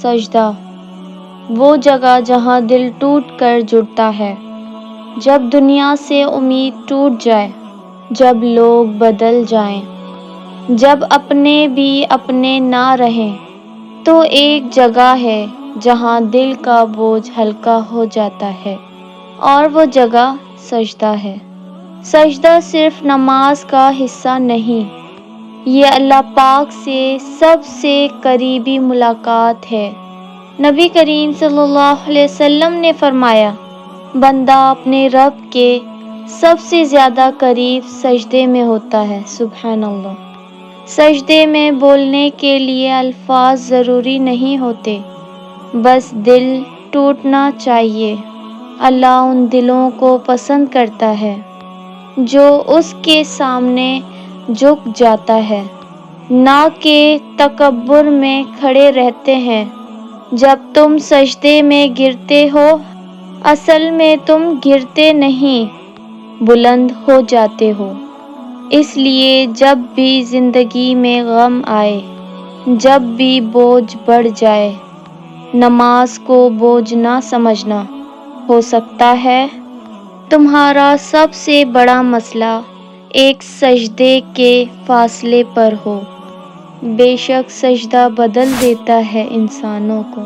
سجدہ وہ جگہ جہاں دل ٹوٹ کر جڑتا ہے، جب دنیا سے امید ٹوٹ جائے، جب لوگ بدل جائیں، جب اپنے بھی اپنے نہ رہیں، تو ایک جگہ ہے جہاں دل کا بوجھ ہلکا ہو جاتا ہے، اور وہ جگہ سجدہ ہے۔ سجدہ صرف نماز کا حصہ نہیں، یہ اللہ پاک سے سب سے قریبی ملاقات ہے۔ نبی کریم صلی اللہ علیہ وسلم نے فرمایا، بندہ اپنے رب کے سب سے زیادہ قریب سجدے میں ہوتا ہے۔ سبحان اللہ۔ سجدے میں بولنے کے لیے الفاظ ضروری نہیں ہوتے، بس دل ٹوٹنا چاہیے۔ اللہ ان دلوں کو پسند کرتا ہے جو اس کے سامنے جھک جاتا ہے، نہ کہ تکبر میں کھڑے رہتے ہیں۔ جب تم سجدے میں گرتے ہو، اصل میں تم گرتے نہیں، بلند ہو جاتے ہو۔ اس لیے جب بھی زندگی میں غم آئے، جب بھی بوجھ بڑھ جائے، نماز کو بوجھ نہ سمجھنا۔ ہو سکتا ہے تمہارا سب سے بڑا مسئلہ ایک سجدے کے فاصلے پر ہو، بے شک سجدہ بدل دیتا ہے انسانوں کو۔